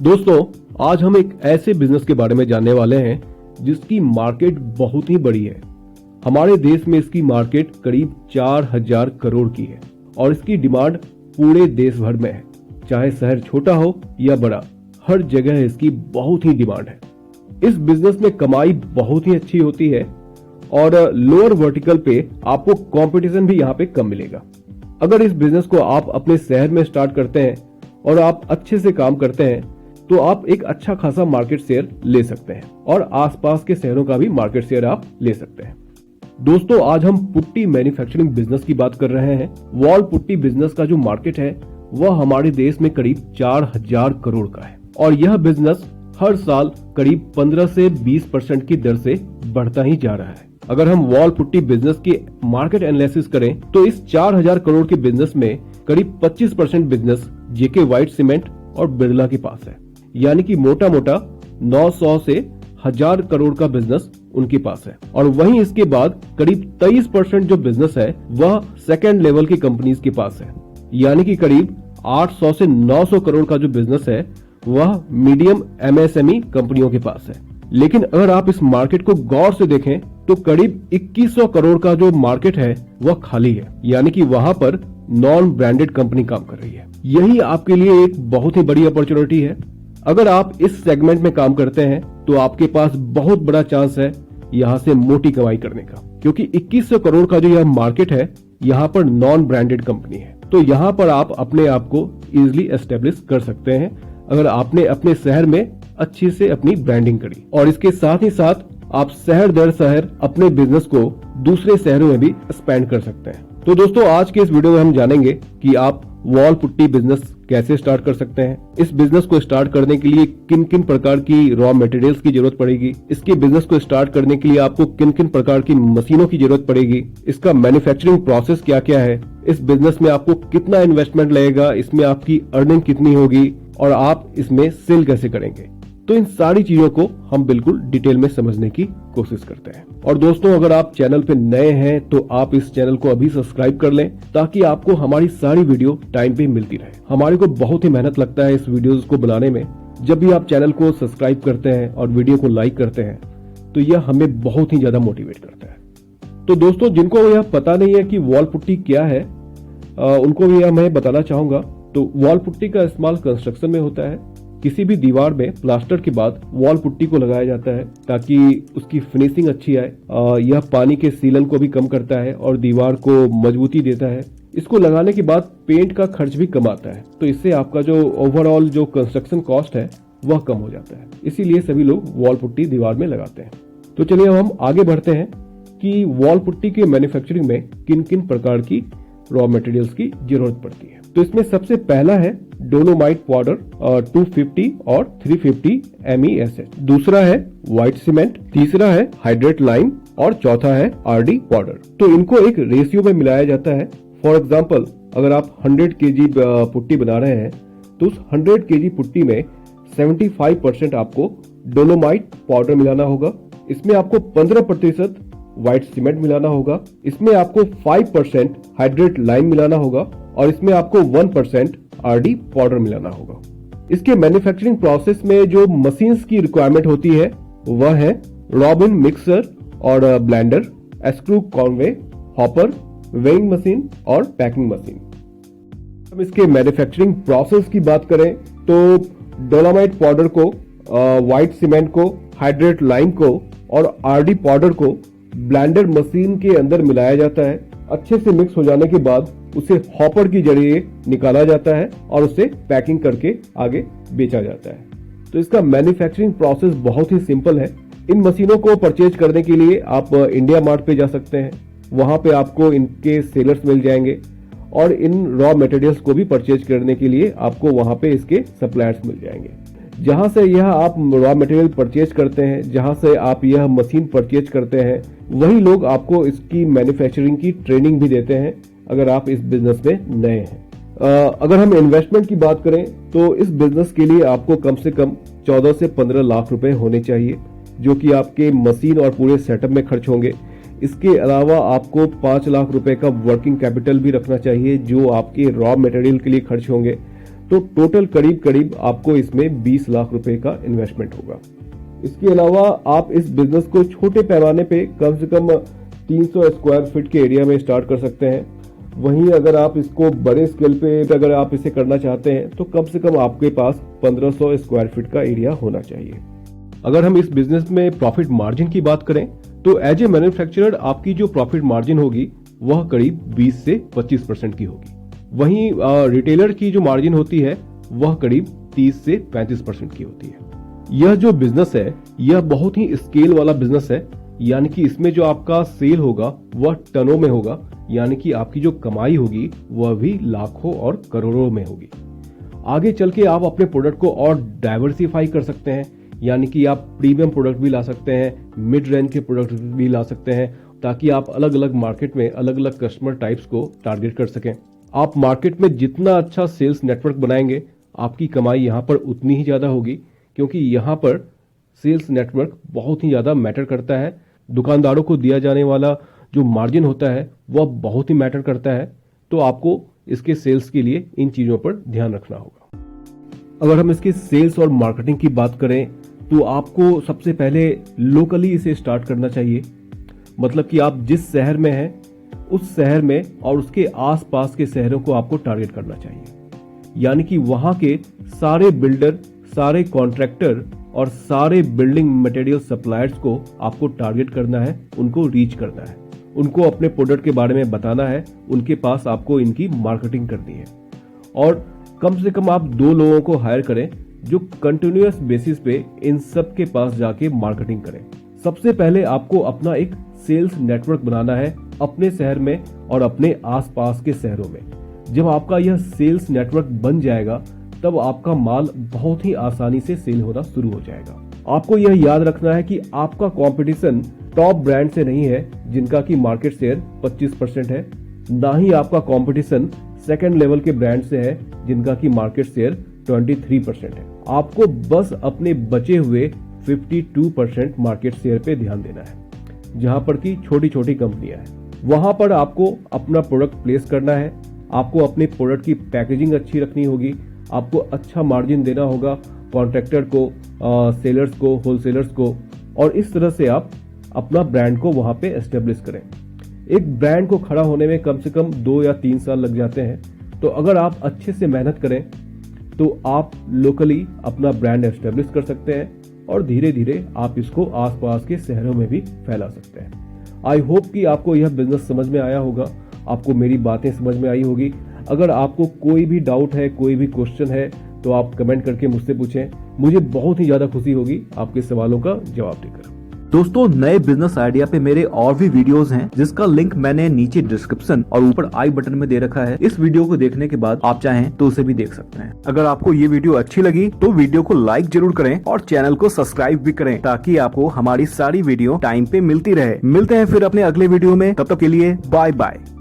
दोस्तों, आज हम एक ऐसे बिजनेस के बारे में जानने वाले हैं जिसकी मार्केट बहुत ही बड़ी है। हमारे देश में इसकी मार्केट करीब 4000 करोड़ की है और इसकी डिमांड पूरे देश भर में है। चाहे शहर छोटा हो या बड़ा, हर जगह इसकी बहुत ही डिमांड है। इस बिजनेस में कमाई बहुत ही अच्छी होती है और लोअर वर्टिकल पे आपको कंपटीशन भी यहाँ पे कम मिलेगा। अगर इस बिजनेस को आप अपने शहर में स्टार्ट करते हैं और आप अच्छे से काम करते हैं तो आप एक अच्छा खासा मार्केट शेयर ले सकते हैं और आसपास के शहरों का भी मार्केट शेयर आप ले सकते हैं। दोस्तों, आज हम पुट्टी मैन्युफैक्चरिंग बिजनेस की बात कर रहे हैं। वॉल पुट्टी बिजनेस का जो मार्केट है वह हमारे देश में करीब 4000 करोड़ का है और यह बिजनेस हर साल करीब 15 से 20% की दर से बढ़ता ही जा रहा है। अगर हम वॉल पुट्टी बिजनेस की मार्केट एनालिसिस करें तो इस 4000 करोड़ के बिजनेस में करीब 25% बिजनेस जेके व्हाइट सीमेंट और बिरला के पास है, यानी कि मोटा मोटा 900 से 1000 करोड़ का बिजनेस उनके पास है। और वहीं इसके बाद करीब 23% जो बिजनेस है वह सेकेंड लेवल की कंपनीज के पास है, यानी कि करीब 800 से 900 करोड़ का जो बिजनेस है वह मीडियम एमएसएमई कंपनियों के पास है। लेकिन अगर आप इस मार्केट को गौर से देखें तो करीब 2100 करोड़ का जो मार्केट है वह खाली है, यानी कि वहां पर नॉन ब्रांडेड कंपनी काम कर रही है। यही आपके लिए एक बहुत ही बड़ी अपॉर्चुनिटी है। अगर आप इस सेगमेंट में काम करते हैं तो आपके पास बहुत बड़ा चांस है यहाँ से मोटी कमाई करने का, क्योंकि 2100 करोड़ का जो यह मार्केट है यहाँ पर नॉन ब्रांडेड कंपनी है। तो यहाँ पर आप अपने आप को इजिली एस्टेब्लिश कर सकते हैं अगर आपने अपने शहर में अच्छी से अपनी ब्रांडिंग करी। और इसके साथ ही साथ आप शहर दर शहर अपने बिजनेस को दूसरे शहरों में भी एक्सपेंड कर सकते हैं। तो दोस्तों, आज के इस वीडियो में हम जानेंगे कि आप वॉल पुट्टी बिजनेस कैसे स्टार्ट कर सकते हैं। इस बिजनेस को स्टार्ट करने के लिए किन किन प्रकार की रॉ मटेरियल्स की जरूरत पड़ेगी, इसके बिजनेस को स्टार्ट करने के लिए आपको किन किन प्रकार की मशीनों की जरूरत पड़ेगी, इसका मैन्युफैक्चरिंग प्रोसेस क्या क्या है, इस बिजनेस में आपको कितना इन्वेस्टमेंट लगेगा, इसमें आपकी अर्निंग कितनी होगी और आप इसमें सेल कैसे करेंगे। तो इन सारी चीजों को हम बिल्कुल डिटेल में समझने की कोशिश करते हैं। और दोस्तों, अगर आप चैनल पे नए हैं तो आप इस चैनल को अभी सब्सक्राइब कर लें ताकि आपको हमारी सारी वीडियो टाइम पे मिलती रहे। हमारे को बहुत ही मेहनत लगता है इस वीडियोस को बनाने में। जब भी आप चैनल को सब्सक्राइब करते हैं और वीडियो को लाइक करते हैं तो यह हमें बहुत ही ज्यादा मोटिवेट करता है। तो दोस्तों, जिनको यह पता नहीं है कि वॉल पुट्टी क्या है उनको भी यह मैं बताना चाहूंगा। तो वॉल पुट्टी का इस्तेमाल कंस्ट्रक्शन में होता है। किसी भी दीवार में प्लास्टर के बाद वॉल पुट्टी को लगाया जाता है ताकि उसकी फिनिशिंग अच्छी आए। यह पानी के सीलन को भी कम करता है और दीवार को मजबूती देता है। इसको लगाने के बाद पेंट का खर्च भी कम आता है, तो इससे आपका जो ओवरऑल जो कंस्ट्रक्शन कॉस्ट है वह कम हो जाता है। इसीलिए सभी लोग वॉल पुट्टी दीवार में लगाते हैं। तो चलिए अब हम आगे बढ़ते हैं कि वॉल पुट्टी के मैन्युफैक्चरिंग में किन किन प्रकार की रॉ मटेरियल्स की जरूरत पड़ती है। तो इसमें सबसे पहला है डोलोमाइट पाउडर 250 और 350 MESH, दूसरा है व्हाइट सीमेंट, तीसरा है हाइड्रेट लाइम और चौथा है RD पाउडर। तो इनको एक रेशियो में मिलाया जाता है। फॉर एग्जांपल, अगर आप 100 kg पुट्टी बना रहे हैं तो उस 100 kg पुट्टी में 75% आपको डोलोमाइट पाउडर मिलाना होगा, इसमें आपको 15% व्हाइट सीमेंट मिलाना होगा, इसमें आपको 5% हाइड्रेट लाइम मिलाना होगा और इसमें आपको 1% RD पाउडर मिलाना होगा। इसके मैन्युफैक्चरिंग प्रोसेस में जो मशीन्स की रिक्वायरमेंट होती है वह है रॉबिन मिक्सर और blender, screw Conway, hopper, weighing machine और पैकिंग मशीन। अब इसके मैन्युफैक्चरिंग प्रोसेस की बात करें तो डोलोमाइट पाउडर को, व्हाइट सीमेंट को, हाइड्रेट लाइम को और RD पाउडर को ब्लेंडर मशीन के अंदर मिलाया जाता है। अच्छे से मिक्स हो जाने के बाद उसे हॉपर की जरिए निकाला जाता है और उसे पैकिंग करके आगे बेचा जाता है। तो इसका मैन्युफैक्चरिंग प्रोसेस बहुत ही सिंपल है। इन मशीनों को परचेज करने के लिए आप इंडिया मार्ट पे जा सकते हैं, वहां पे आपको इनके सेलर्स मिल जाएंगे और इन रॉ मटेरियल्स को भी परचेज करने के लिए आपको वहां पे इसके सप्लायर्स मिल जाएंगे। जहां से यह आप रॉ मटेरियल परचेज करते हैं, जहां से आप यह मशीन परचेज करते हैं, वही लोग आपको इसकी मैन्युफैक्चरिंग की ट्रेनिंग भी देते हैं अगर आप इस बिजनेस में नए हैं। अगर हम इन्वेस्टमेंट की बात करें तो इस बिजनेस के लिए आपको कम से कम 14 से 15 लाख रुपए होने चाहिए, जो कि आपके मशीन और पूरे सेटअप में खर्च होंगे। इसके अलावा आपको 5 लाख रुपए का वर्किंग कैपिटल भी रखना चाहिए जो आपके रॉ मटेरियल के लिए खर्च होंगे। तो टोटल करीब करीब आपको इसमें 20 लाख रुपए का इन्वेस्टमेंट होगा। इसके अलावा आप इस बिजनेस को छोटे पैमाने पे कम से कम 300 स्क्वायर फीट के एरिया में स्टार्ट कर सकते हैं। वहीं अगर आप इसको बड़े स्केल पे अगर आप इसे करना चाहते हैं तो कम से कम आपके पास 1500 स्क्वायर फीट का एरिया होना चाहिए। अगर हम इस बिजनेस में प्रॉफिट मार्जिन की बात करें तो एज ए मैन्युफैक्चरर आपकी जो प्रॉफिट मार्जिन होगी वह करीब 20 से 25% की होगी। वहीं रिटेलर की जो मार्जिन होती है वह करीब 30 से 35% की होती है। यह जो बिजनेस है यह बहुत ही स्केल वाला बिजनेस है, यानी कि इसमें जो आपका सेल होगा वह टनों में होगा, यानी कि आपकी जो कमाई होगी वह भी लाखों और करोड़ों में होगी। आगे चल के आप अपने प्रोडक्ट को और डाइवर्सिफाई कर सकते हैं, यानी कि आप प्रीमियम प्रोडक्ट भी ला सकते हैं, मिड रेंज के प्रोडक्ट भी ला सकते हैं, ताकि आप अलग अलग मार्केट में अलग अलग कस्टमर टाइप्स को टारगेट कर सकें। आप मार्केट में जितना अच्छा सेल्स नेटवर्क बनाएंगे आपकी कमाई यहाँ पर उतनी ही ज्यादा होगी, क्योंकि यहाँ पर सेल्स नेटवर्क बहुत ही ज्यादा मैटर करता है। दुकानदारों को दिया जाने वाला जो मार्जिन होता है वह बहुत ही मैटर करता है, तो आपको इसके सेल्स के लिए इन चीजों पर ध्यान रखना होगा। अगर हम इसके सेल्स और मार्केटिंग की बात करें तो आपको सबसे पहले लोकली इसे स्टार्ट करना चाहिए। मतलब कि आप जिस शहर में हैं उस शहर में और उसके आसपास के शहरों को आपको टारगेट करना चाहिए, यानी कि वहां के सारे बिल्डर, सारे कॉन्ट्रैक्टर और सारे बिल्डिंग मटेरियल सप्लायर्स को आपको टारगेट करना है, उनको रीच करना है, उनको अपने प्रोडक्ट के बारे में बताना है, उनके पास आपको इनकी मार्केटिंग करनी है। और कम से कम आप 2 लोगों को हायर करें जो कंटिन्यूअस बेसिस पे इन सब के पास जाके मार्केटिंग करें। सबसे पहले आपको अपना एक सेल्स नेटवर्क बनाना है अपने शहर में और अपने आसपास के शहरों में। जब आपका यह सेल्स नेटवर्क बन जाएगा तब आपका माल बहुत ही आसानी से सेल होना शुरू हो जाएगा। आपको यह याद रखना है कि आपका कंपटीशन टॉप ब्रांड से नहीं है जिनका की मार्केट शेयर 25% है, ना ही आपका कंपटीशन सेकंड लेवल के ब्रांड से है जिनका की मार्केट शेयर 23% है। आपको बस अपने बचे हुए 52% मार्केट शेयर पे ध्यान देना है, जहां पर की छोटी छोटी कंपनियां हैं। वहां पर आपको अपना प्रोडक्ट प्लेस करना है, आपको अपने प्रोडक्ट की पैकेजिंग अच्छी रखनी होगी, आपको अच्छा मार्जिन देना होगा कॉन्ट्रैक्टर को, सेलर्स को, होलसेलर्स को, और इस तरह से आप अपना ब्रांड को वहां पे एस्टेब्लिश करें। एक ब्रांड को खड़ा होने में कम से कम 2 या 3 साल लग जाते हैं, तो अगर आप अच्छे से मेहनत करें तो आप लोकली अपना ब्रांड एस्टेब्लिश कर सकते हैं और धीरे धीरे आप इसको आसपास के शहरों में भी फैला सकते हैं। आई होप कि आपको यह बिजनेस समझ में आया होगा, आपको मेरी बातें समझ में आई होगी। अगर आपको कोई भी डाउट है, कोई भी क्वेश्चन है तो आप कमेंट करके मुझसे पूछें। मुझे बहुत ही ज्यादा खुशी होगी आपके सवालों का जवाब देकर। दोस्तों, नए बिजनेस आइडिया पे मेरे और भी वीडियोस हैं जिसका लिंक मैंने नीचे डिस्क्रिप्शन और ऊपर आई बटन में दे रखा है। इस वीडियो को देखने के बाद आप चाहें तो उसे भी देख सकते हैं। अगर आपको ये वीडियो अच्छी लगी तो वीडियो को लाइक जरूर करें और चैनल को सब्सक्राइब भी करें, ताकि आपको हमारी सारी वीडियो टाइम पे मिलती रहे। मिलते हैं फिर अपने अगले वीडियो में, तब तक के लिए बाय बाय।